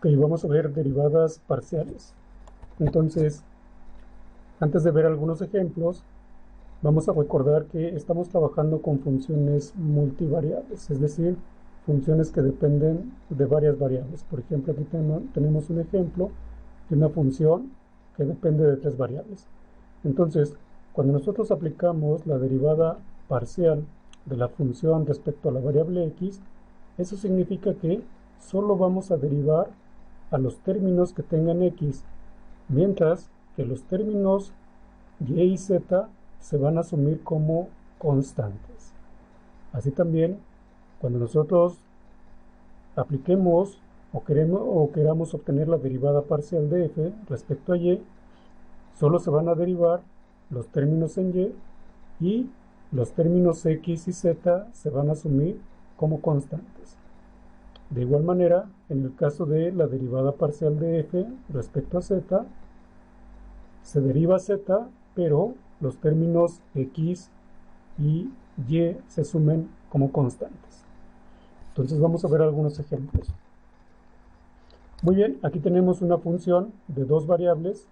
Ok, vamos a ver derivadas parciales. Entonces, antes de ver algunos ejemplos, vamos a recordar que estamos trabajando con funciones multivariables, es decir, funciones que dependen de varias variables. Por ejemplo, aquí tenemos un ejemplo de una función que depende de 3 variables. Entonces, cuando nosotros aplicamos la derivada parcial de la función respecto a la variable x, eso significa que solo vamos a derivar a los términos que tengan x, mientras que los términos y y z se van a asumir como constantes. Así también, cuando nosotros apliquemos o queramos obtener la derivada parcial de f respecto a y, solo se van a derivar los términos en y los términos x y z se van a asumir como constantes. De igual manera, en el caso de la derivada parcial de f respecto a z, se deriva z, pero los términos x y y se asumen como constantes. Entonces vamos a ver algunos ejemplos. Muy bien, aquí tenemos una función de 2 variables,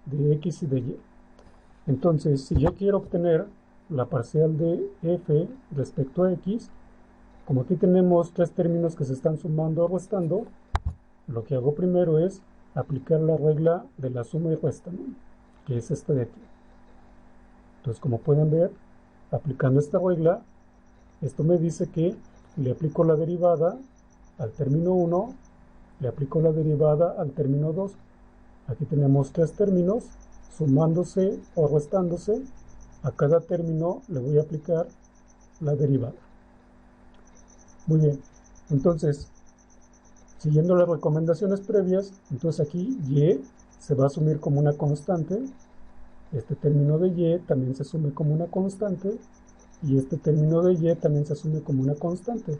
de x y de y. Entonces, si yo quiero obtener la parcial de f respecto a x, como aquí tenemos 3 términos que se están sumando o restando, lo que hago primero es aplicar la regla de la suma y resta, ¿no?, que es esta de aquí. Entonces, como pueden ver, aplicando esta regla, esto me dice que le aplico la derivada al término 1, le aplico la derivada al término 2. Aquí tenemos 3 términos sumándose o restándose. A cada término le voy a aplicar la derivada. Muy bien, entonces, siguiendo las recomendaciones previas, entonces aquí y se va a asumir como una constante, este término de y también se asume como una constante, y este término de y también se asume como una constante.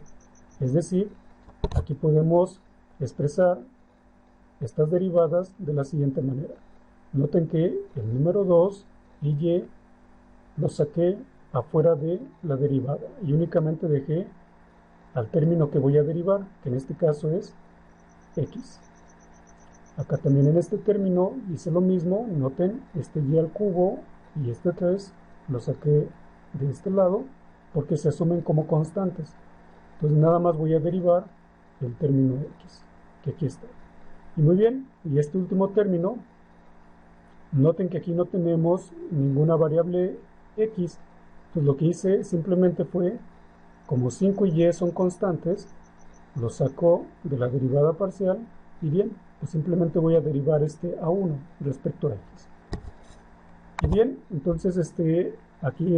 Es decir, aquí podemos expresar estas derivadas de la siguiente manera. Noten que el número 2 y y lo saqué afuera de la derivada y únicamente dejé al término que voy a derivar, que en este caso es x. Acá también en este término hice lo mismo. Noten, este y al cubo y este 3 lo saqué de este lado porque se asumen como constantes. Entonces nada más voy a derivar el término x, que aquí está. Y muy bien, y este último término, noten que aquí no tenemos ninguna variable x. Pues lo que hice simplemente fue, como 5 y y son constantes, lo saco de la derivada parcial y bien, pues simplemente voy a derivar este a 1 respecto a x. Y bien, entonces aquí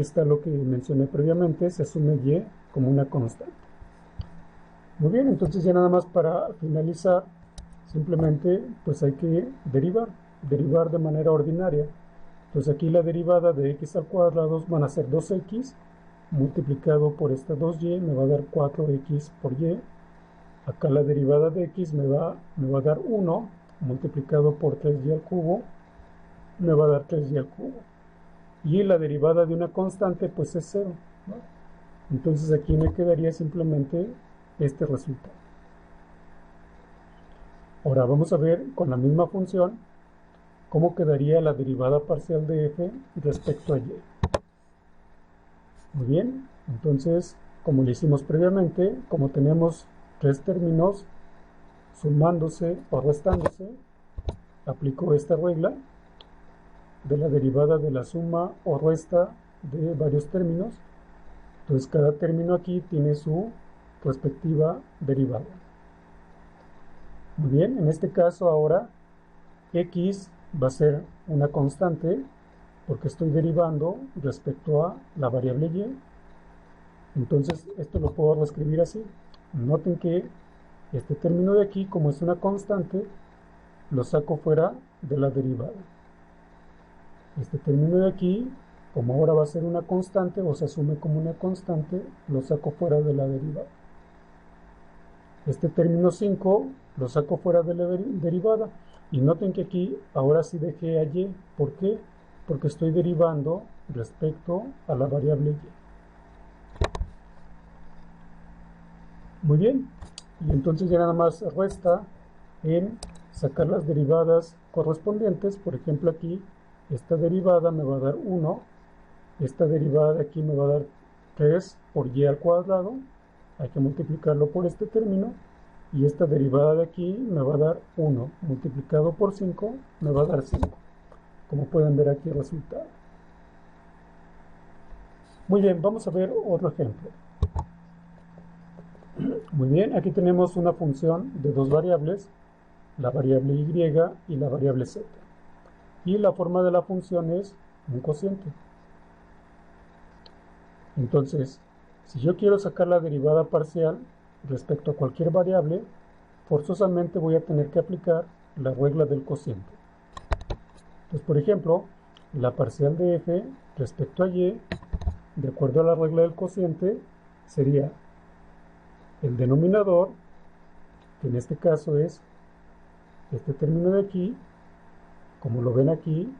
está lo que mencioné previamente, se asume y como una constante. Muy bien, entonces ya nada más para finalizar, simplemente pues hay que derivar de manera ordinaria. Entonces aquí la derivada de x al cuadrado van a ser 2x multiplicado por esta 2y, me va a dar 4x por y. Acá la derivada de x me va a dar 1 multiplicado por 3y al cubo, me va a dar 3y al cubo. Y la derivada de una constante pues es 0, ¿no? Entonces aquí me quedaría simplemente este resultado. Ahora vamos a ver con la misma función cómo quedaría la derivada parcial de f respecto a y. Muy bien, entonces, como lo hicimos previamente, como tenemos 3 términos sumándose o restándose, aplico esta regla de la derivada de la suma o resta de varios términos. Entonces cada término aquí tiene su respectiva derivada. Muy bien, en este caso ahora x va a ser una constante porque estoy derivando respecto a la variable y. Entonces esto lo puedo reescribir así. Noten que este término de aquí, como es una constante, lo saco fuera de la derivada. Este término de aquí, como ahora va a ser una constante o se asume como una constante, lo saco fuera de la derivada. Este término 5 lo saco fuera de la derivada. Y noten que aquí ahora sí dejé a y. ¿Por qué? Porque estoy derivando respecto a la variable y. Muy bien, y entonces ya nada más resta en sacar las derivadas correspondientes. Por ejemplo, aquí esta derivada me va a dar 1, esta derivada de aquí me va a dar 3 por y al cuadrado, hay que multiplicarlo por este término, y esta derivada de aquí me va a dar 1 multiplicado por 5 me va a dar 5. Como pueden ver aquí el resultado. Muy bien, vamos a ver otro ejemplo. Muy bien, aquí tenemos una función de dos variables, la variable y y la variable z. Y la forma de la función es un cociente. Entonces, si yo quiero sacar la derivada parcial respecto a cualquier variable, forzosamente voy a tener que aplicar la regla del cociente. Entonces, por ejemplo, la parcial de f respecto a y, de acuerdo a la regla del cociente, sería el denominador, que en este caso es este término de aquí, como lo ven aquí,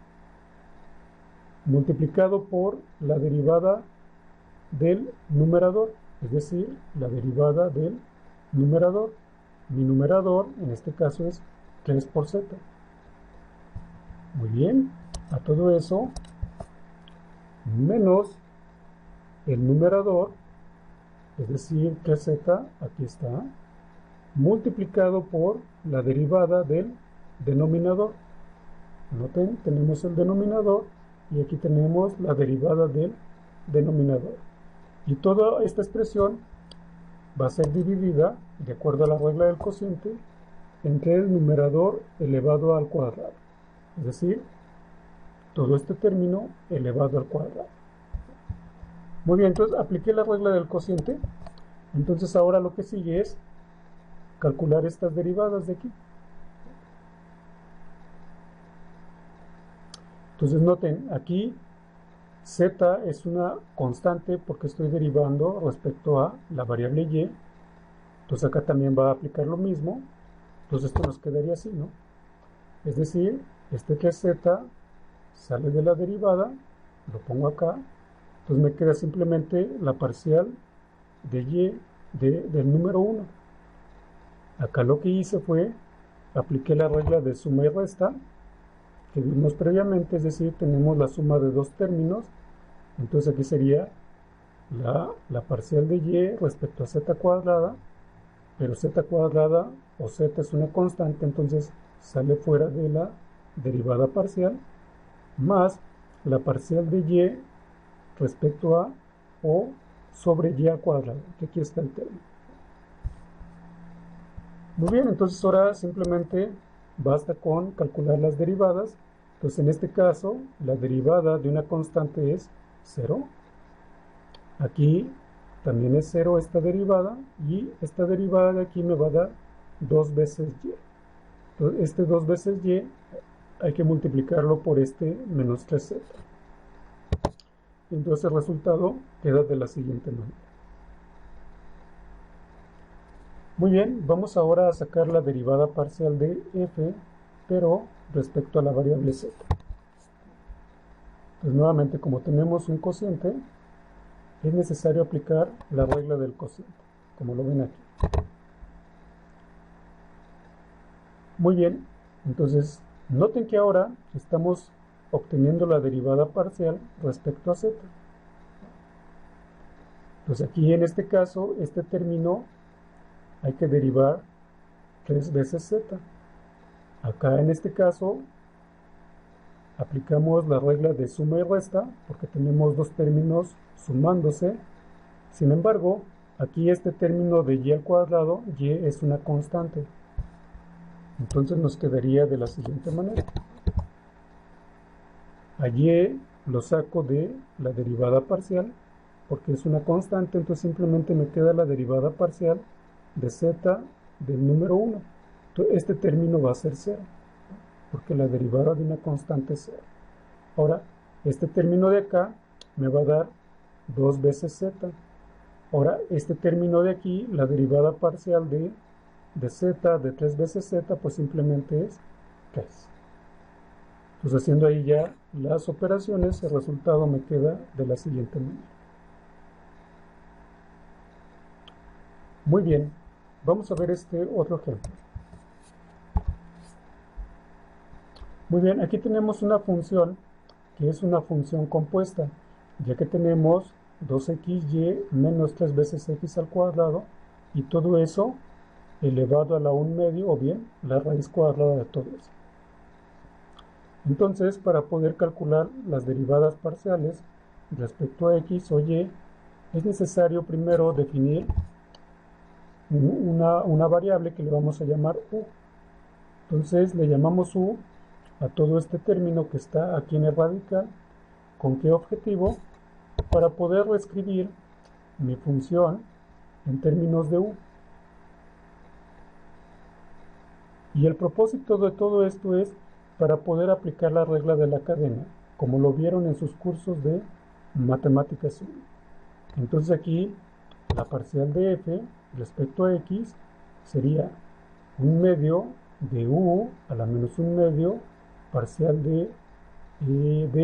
multiplicado por la derivada del numerador, es decir, la derivada del numerador. Mi numerador en este caso es 3 por z. Muy bien, a todo eso, menos el numerador, es decir, 3z, aquí está, multiplicado por la derivada del denominador. Noten, tenemos el denominador y aquí tenemos la derivada del denominador. Y toda esta expresión va a ser dividida, de acuerdo a la regla del cociente, entre el numerador elevado al cuadrado. Es decir, todo este término elevado al cuadrado. Muy bien, entonces apliqué la regla del cociente. Entonces ahora lo que sigue es calcular estas derivadas de aquí. Entonces noten, aquí z es una constante porque estoy derivando respecto a la variable y. Entonces acá también va a aplicar lo mismo. Entonces esto nos quedaría así, ¿no? Es decir, este 3z sale de la derivada, lo pongo acá. Entonces me queda simplemente la parcial de y del número 1. Acá lo que hice fue, apliqué la regla de suma y resta que vimos previamente, es decir, tenemos la suma de dos términos. Entonces aquí sería la parcial de y respecto a z cuadrada, pero z cuadrada o z es una constante, entonces sale fuera de la derivada parcial, más la parcial de y respecto a o sobre y al cuadrado, que aquí está el término. Muy bien, entonces ahora simplemente basta con calcular las derivadas. Entonces en este caso la derivada de una constante es 0. Aquí también es 0 esta derivada, y esta derivada de aquí me va a dar 2 veces y. Entonces este 2 veces y hay que multiplicarlo por este menos 3z. Entonces el resultado queda de la siguiente manera. Muy bien, vamos ahora a sacar la derivada parcial de f, pero respecto a la variable z. Pues nuevamente, como tenemos un cociente, es necesario aplicar la regla del cociente, como lo ven aquí. Muy bien, entonces noten que ahora estamos obteniendo la derivada parcial respecto a z. Entonces aquí en este caso, este término hay que derivar 3 veces z. Acá en este caso aplicamos la regla de suma y resta porque tenemos dos términos sumándose. Sin embargo, aquí este término de y al cuadrado, y es una constante. Entonces nos quedaría de la siguiente manera. A y lo saco de la derivada parcial porque es una constante, entonces simplemente me queda la derivada parcial de z del número 1. Entonces este término va a ser 0, porque la derivada de una constante es 0. Ahora, este término de acá me va a dar 2 veces z. Ahora, este término de aquí, la derivada parcial de z, de 3 veces z, pues simplemente es 3. Entonces, haciendo ahí ya las operaciones, el resultado me queda de la siguiente manera. Muy bien. vamos a ver este otro ejemplo. Muy bien, aquí tenemos una función que es una función compuesta, ya que tenemos 2xy menos 3 veces x al cuadrado y todo eso elevado a la 1/2 o bien la raíz cuadrada de todo eso. Entonces, para poder calcular las derivadas parciales respecto a x o y, es necesario primero definir una variable que le vamos a llamar u. Entonces le llamamos u a todo este término que está aquí en el radical. ¿Con qué objetivo? Para poder reescribir mi función en términos de u. Y el propósito de todo esto es para poder aplicar la regla de la cadena, como lo vieron en sus cursos de matemáticas 1. Entonces aquí la parcial de f respecto a x sería 1/2 de u a la menos 1/2 parcial de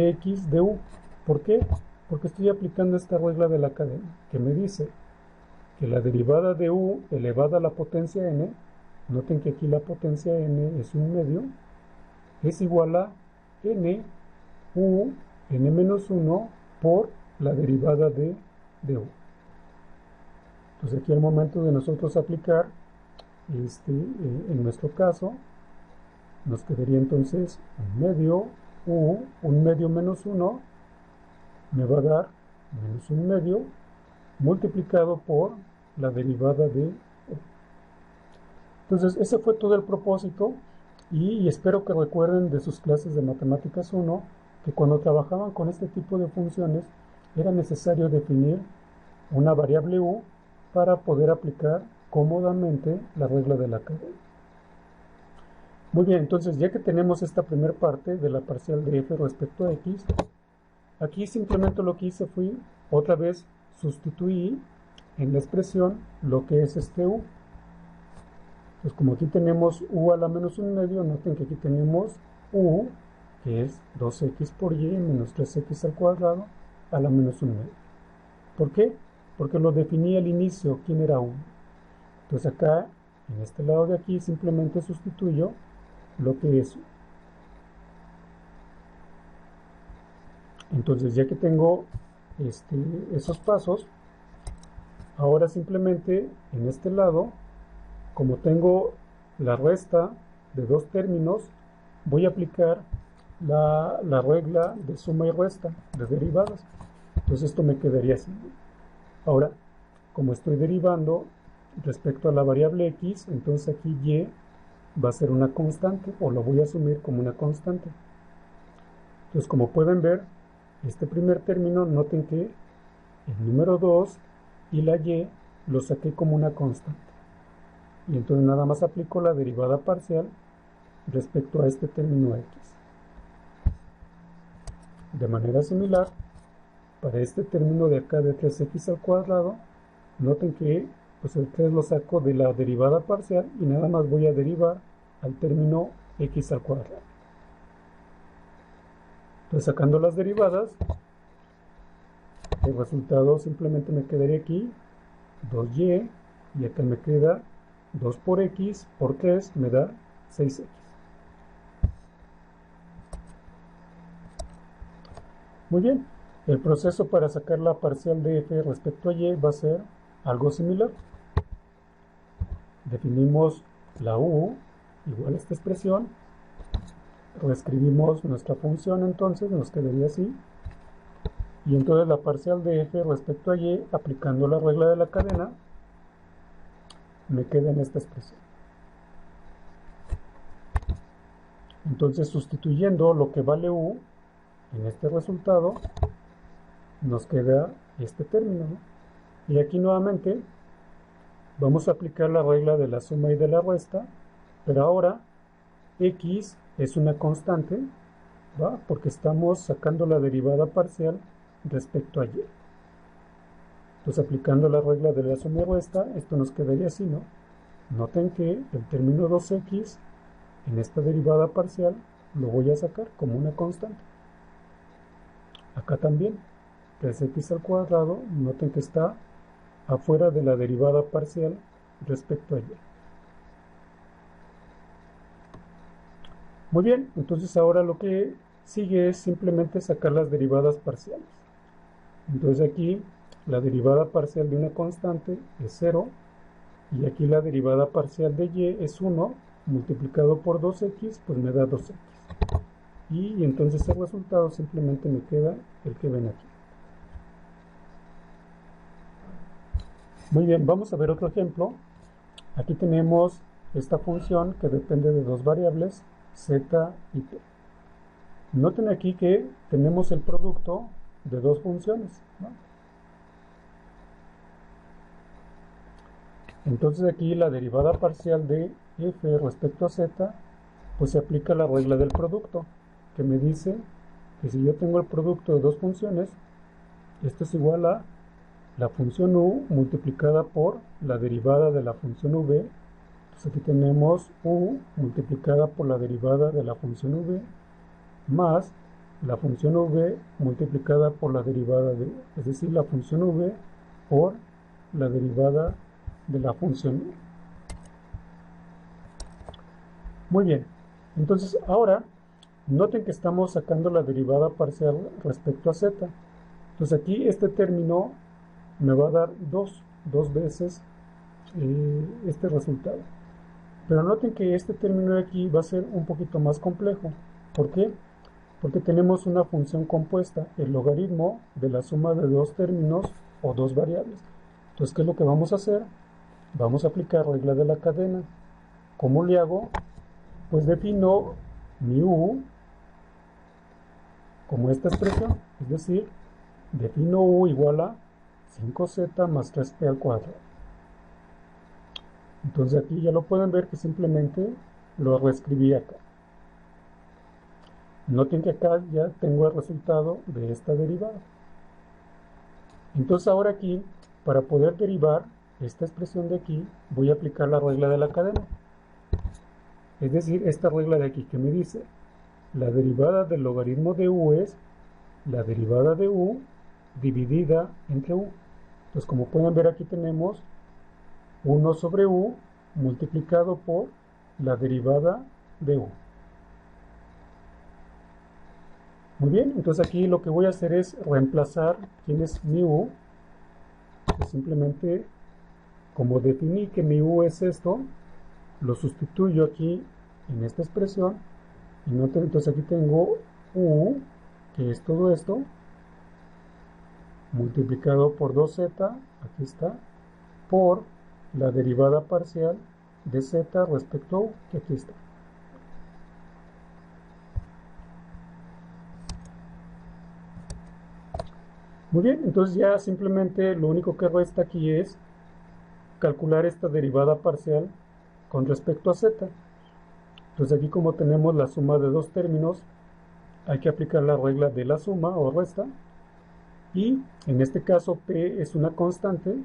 x de u. ¿Por qué? Porque estoy aplicando esta regla de la cadena, que me dice que la derivada de u elevada a la potencia n, noten que aquí la potencia n es 1/2, es igual a n u n menos 1 por la derivada de u. Entonces aquí al momento de nosotros aplicar, en nuestro caso, nos quedaría entonces 1/2 u, 1/2 menos 1, me va a dar menos 1/2 multiplicado por la derivada de u. Entonces ese fue todo el propósito y espero que recuerden de sus clases de matemáticas 1 que cuando trabajaban con este tipo de funciones era necesario definir una variable u para poder aplicar cómodamente la regla de la cadena. Muy bien, entonces ya que tenemos esta primera parte de la parcial de f respecto a x, aquí simplemente lo que hice fue otra vez sustituir en la expresión lo que es este u. Pues como aquí tenemos u a la menos 1/2, noten que aquí tenemos u, que es 2x por y menos 3x al cuadrado a la menos 1/2. ¿Por qué? Porque lo definí al inicio, quién era u. Entonces acá, en este lado de aquí, simplemente sustituyo lo que es u. Entonces ya que tengo esos pasos, ahora simplemente en este lado, como tengo la resta de dos términos, voy a aplicar la regla de suma y resta de derivadas. Entonces esto me quedaría así. Ahora, como estoy derivando respecto a la variable x, entonces aquí y va a ser una constante, o lo voy a asumir como una constante. Entonces, como pueden ver, este primer término, noten que el número 2 y la y lo saqué como una constante. Y entonces nada más aplico la derivada parcial respecto a este término x. De manera similar, para este término de acá de 3x al cuadrado, noten que pues el 3 lo saco de la derivada parcial y nada más voy a derivar al término x al cuadrado. Entonces sacando las derivadas, el resultado simplemente me quedaría aquí 2y y acá me queda 2 por x por 3 me da 6x. Muy bien, el proceso para sacar la parcial de f respecto a y va a ser algo similar. Definimos la u igual a esta expresión, reescribimos nuestra función, entonces nos quedaría así, y entonces la parcial de f respecto a y, aplicando la regla de la cadena, me queda en esta expresión. Entonces, sustituyendo lo que vale u en este resultado, nos queda este término, ¿no? Y aquí nuevamente vamos a aplicar la regla de la suma y de la resta, pero ahora x es una constante, ¿va? Porque estamos sacando la derivada parcial respecto a y. Entonces, aplicando la regla de la suma y resta, esto nos quedaría así, ¿no? Noten que el término 2x en esta derivada parcial lo voy a sacar como una constante. Acá también, 3x al cuadrado, noten que está afuera de la derivada parcial respecto a y. Muy bien, entonces ahora lo que sigue es simplemente sacar las derivadas parciales. Entonces aquí la derivada parcial de una constante es 0 y aquí la derivada parcial de y es 1 multiplicado por 2x, pues me da 2x. Y entonces el resultado simplemente me queda el que ven aquí. Muy bien, vamos a ver otro ejemplo. Aquí tenemos esta función que depende de dos variables, z y t. Noten aquí que tenemos el producto de dos funciones, ¿no? Entonces aquí la derivada parcial de f respecto a z, pues se aplica la regla del producto, que me dice que si yo tengo el producto de dos funciones, esto es igual a la función u multiplicada por la derivada de la función v. Entonces aquí tenemos u multiplicada por la derivada de la función v más la función v multiplicada por la derivada de u, es decir, la función v por la derivada de la función u. Muy bien, entonces ahora noten que estamos sacando la derivada parcial respecto a z. Entonces aquí este término me va a dar dos veces este resultado. Pero noten que este término de aquí va a ser un poquito más complejo. ¿Por qué? Porque tenemos una función compuesta, el logaritmo de la suma de dos términos o dos variables. Entonces, ¿qué es lo que vamos a hacer? Vamos a aplicar regla de la cadena. ¿Cómo le hago? Pues defino mi u como esta expresión, es decir, defino u igual a 5z más 3p al cuadrado. Entonces aquí ya lo pueden ver que simplemente lo reescribí acá. Noten que acá ya tengo el resultado de esta derivada. Entonces ahora aquí, para poder derivar esta expresión de aquí, voy a aplicar la regla de la cadena. Es decir, esta regla de aquí que me dice, la derivada del logaritmo de u es la derivada de u dividida entre u. Entonces como pueden ver aquí tenemos 1 sobre u multiplicado por la derivada de u. Muy bien, entonces aquí lo que voy a hacer es reemplazar quién es mi u. Pues simplemente, como definí que mi u es esto, lo sustituyo aquí en esta expresión. Y noten, entonces aquí tengo u, que es todo esto, multiplicado por 2z, aquí está, por la derivada parcial de z respecto a u, que aquí está. Muy bien, entonces ya simplemente lo único que resta aquí es calcular esta derivada parcial con respecto a z. Entonces aquí como tenemos la suma de dos términos, hay que aplicar la regla de la suma o resta. Y en este caso p es una constante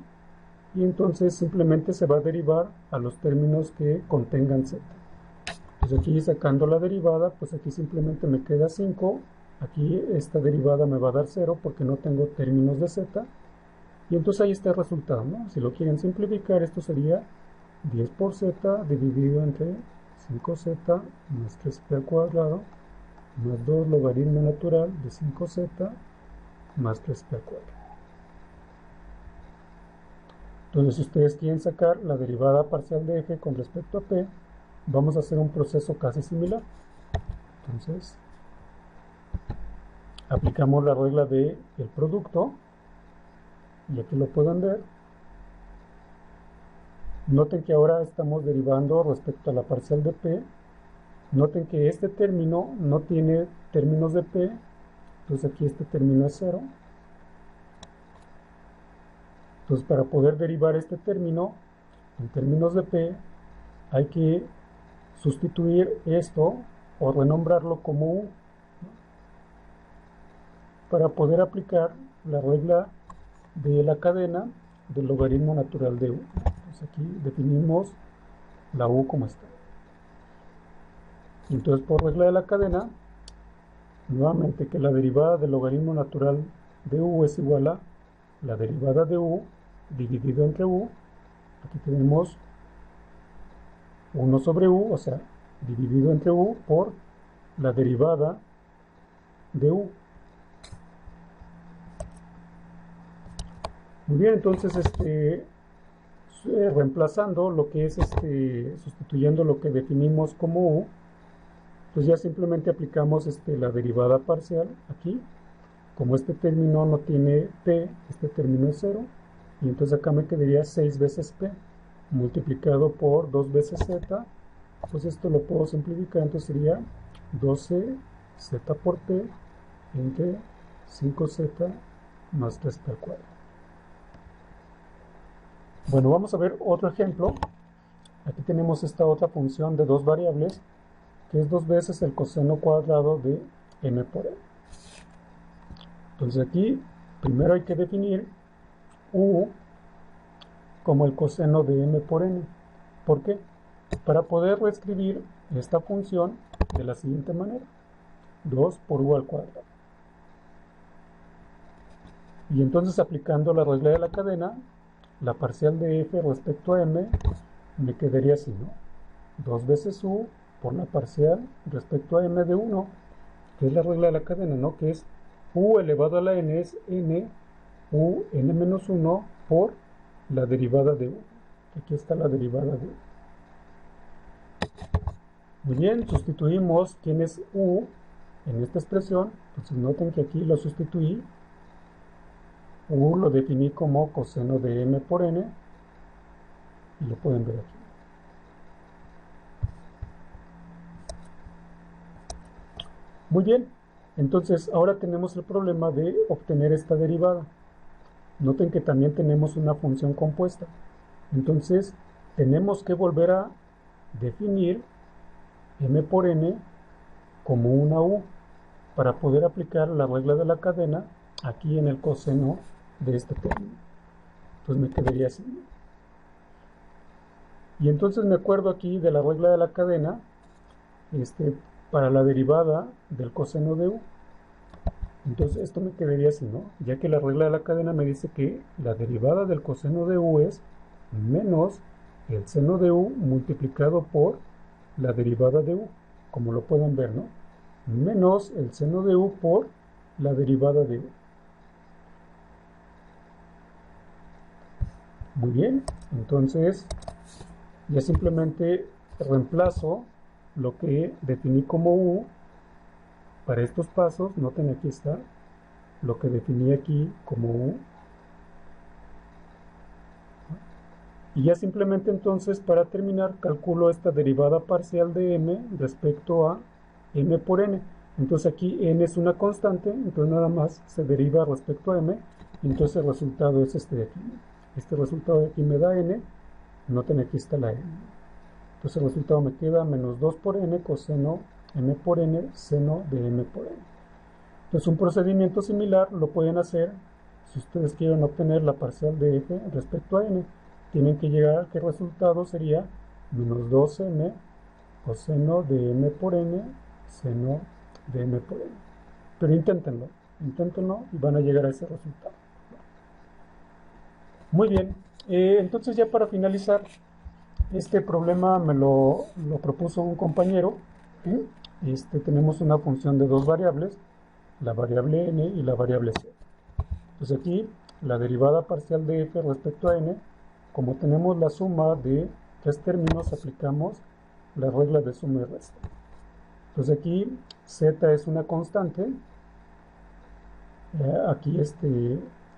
y entonces simplemente se va a derivar a los términos que contengan z. Pues aquí sacando la derivada, pues aquí simplemente me queda 5. Aquí esta derivada me va a dar 0 porque no tengo términos de z. Y entonces ahí está el resultado, ¿no? Si lo quieren simplificar, esto sería 10 por z dividido entre 5z más 3p al cuadrado más 2 logaritmo natural de 5z más 3p al cuadrado. Entonces, si ustedes quieren sacar la derivada parcial de f con respecto a p, vamos a hacer un proceso casi similar. Entonces, aplicamos la regla del producto, y aquí lo pueden ver. Noten que ahora estamos derivando respecto a la parcial de p. Noten que este término no tiene términos de p, entonces aquí este término es 0. Entonces, para poder derivar este término en términos de p, hay que sustituir esto o renombrarlo como u, ¿no?, para poder aplicar la regla de la cadena del logaritmo natural de u. Entonces aquí definimos la u como está. Entonces, por regla de la cadena, nuevamente que la derivada del logaritmo natural de u es igual a la derivada de u dividido entre u, Aquí tenemos 1 sobre u, o sea, dividido entre u por la derivada de u. Muy bien, entonces reemplazando lo que es sustituyendo lo que definimos como u, pues ya simplemente aplicamos la derivada parcial aquí. Como este término no tiene p, este término es 0, y entonces acá me quedaría 6 veces p multiplicado por 2 veces z. Pues esto lo puedo simplificar, entonces sería 12z por p entre 5z más 3p al cuadrado. Bueno, vamos a ver otro ejemplo. Aquí tenemos esta otra función de dos variables, que es 2 veces el coseno cuadrado de m por n. Entonces aquí primero hay que definir u como el coseno de m por n. ¿Por qué? Para poder reescribir esta función de la siguiente manera: 2 por u al cuadrado. Y entonces, aplicando la regla de la cadena, la parcial de f respecto a m me quedaría así, ¿no? 2 veces u por la parcial respecto a m de 1, que es la regla de la cadena, ¿no? Que es u elevado a la n es n u n menos 1 por la derivada de u. Aquí está la derivada de u. Muy bien, sustituimos quién es u en esta expresión. Entonces noten que aquí lo sustituí. U lo definí como coseno de m por n, y lo pueden ver aquí. Muy bien, entonces ahora tenemos el problema de obtener esta derivada. Noten que también tenemos una función compuesta. Entonces tenemos que volver a definir m por n como una u para poder aplicar la regla de la cadena aquí en el coseno de este término. Entonces me quedaría así. Y entonces me acuerdo aquí de la regla de la cadena para la derivada del coseno de u. Entonces esto me quedaría así, ¿no? Ya que la regla de la cadena me dice que la derivada del coseno de u es menos el seno de u multiplicado por la derivada de u, como lo pueden ver, ¿no? Menos el seno de u por la derivada de u. Muy bien, entonces ya simplemente reemplazo lo que definí como u para estos pasos. Noten, aquí está lo que definí aquí como u. Y ya simplemente entonces, para terminar, calculo esta derivada parcial de m respecto a m por n. Entonces aquí n es una constante, entonces nada más se deriva respecto a m, y entonces el resultado es este de aquí. Este resultado de aquí me da n, noten, aquí está la n. Entonces el resultado me queda menos 2 por n coseno m por n seno de m por n. Entonces un procedimiento similar lo pueden hacer si ustedes quieren obtener la parcial de f respecto a n. Tienen que llegar a que el resultado sería menos 2m coseno de m por n seno de m por n. Pero inténtenlo y van a llegar a ese resultado. Muy bien, entonces ya para finalizar, este problema me lo propuso un compañero. Tenemos una función de dos variables, la variable n y la variable c. Entonces aquí la derivada parcial de f respecto a n, como tenemos la suma de tres términos, aplicamos la regla de suma y resta. Entonces aquí z es una constante. Aquí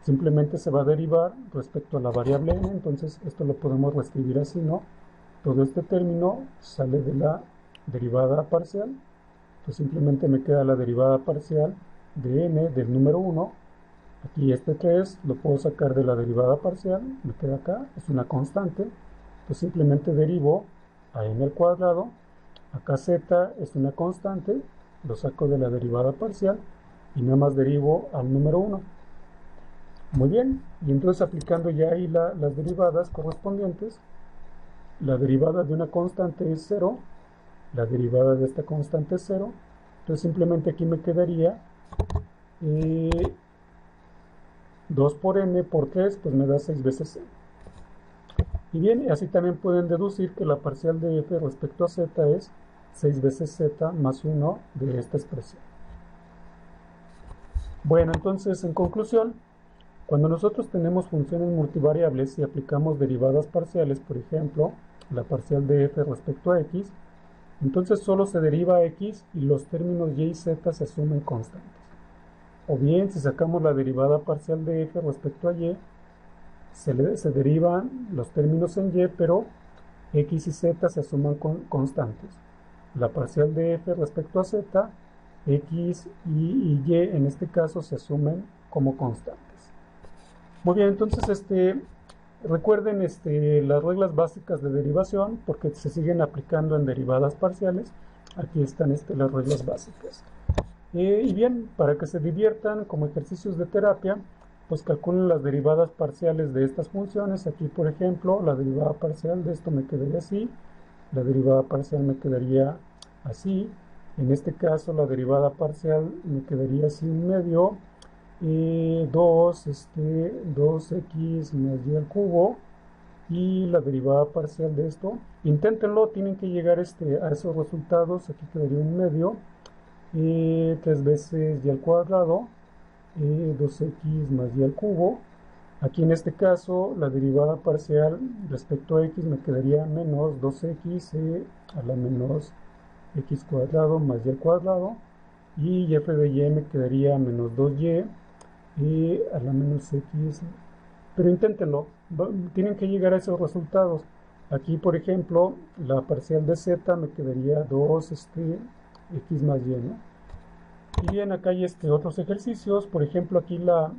simplemente se va a derivar respecto a la variable n, entonces esto lo podemos reescribir así, ¿no? Todo este término sale de la derivada parcial, entonces simplemente me queda la derivada parcial de n del número 1. Aquí este 3 lo puedo sacar de la derivada parcial, me queda acá, es una constante, entonces simplemente derivo a n al cuadrado. Acá z es una constante, lo saco de la derivada parcial y nada más derivo al número 1. Muy bien, y entonces aplicando ya ahí las derivadas correspondientes, la derivada de una constante es 0, la derivada de esta constante es 0, entonces simplemente aquí me quedaría 2 por n por 3, pues me da 6 veces n. Y bien, así también pueden deducir que la parcial de f respecto a z es 6 veces z más 1 de esta expresión. Bueno, entonces, en conclusión, cuando nosotros tenemos funciones multivariables y aplicamos derivadas parciales, por ejemplo, la parcial de f respecto a x, entonces solo se deriva x y los términos y y z se asumen constantes. O bien, si sacamos la derivada parcial de f respecto a y, se derivan los términos en y, pero x y z se asuman constantes. La parcial de f respecto a z, x y y en este caso se asumen como constantes. Muy bien, entonces recuerden las reglas básicas de derivación porque se siguen aplicando en derivadas parciales. Aquí están las reglas básicas. Y bien, para que se diviertan como ejercicios de terapia, pues calculen las derivadas parciales de estas funciones. Aquí, por ejemplo, la derivada parcial de esto me quedaría así, la derivada parcial me quedaría así. En este caso, la derivada parcial me quedaría así en medio. 2x más y al cubo, y la derivada parcial de esto, inténtenlo, tienen que llegar a esos resultados. Aquí quedaría un medio, 3 veces y al cuadrado, 2x más y al cubo. Aquí en este caso la derivada parcial respecto a x me quedaría menos 2x a la menos x cuadrado más y al cuadrado, y f de y me quedaría menos 2y a la menos x, pero inténtenlo, tienen que llegar a esos resultados. Aquí, por ejemplo, la parcial de z me quedaría 2 x más y, ¿no? Y bien, acá hay otros ejercicios. Por ejemplo, aquí la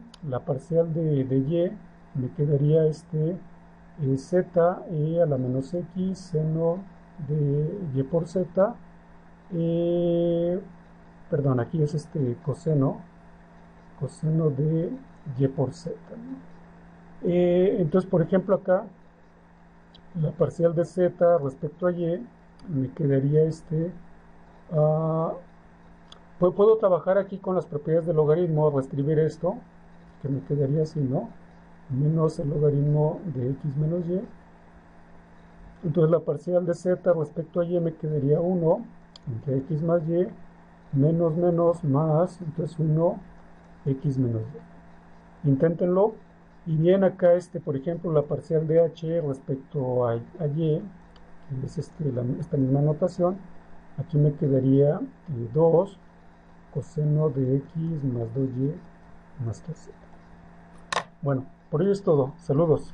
parcial de y me quedaría z a la menos x seno de y por z, perdón, aquí es coseno de y por z, ¿no? Entonces, por ejemplo, acá la parcial de z respecto a y me quedaría puedo trabajar aquí con las propiedades del logaritmo, reescribir esto, que me quedaría así, ¿no? Menos el logaritmo de x menos y. Entonces la parcial de z respecto a y me quedaría 1 entre x más y, menos menos más, entonces 1 x menos y. Inténtenlo. Y bien, acá por ejemplo, la parcial de h respecto a y, que es esta misma notación, aquí me quedaría 2 coseno de x más 2y más 3z. Bueno, por ello es todo. Saludos.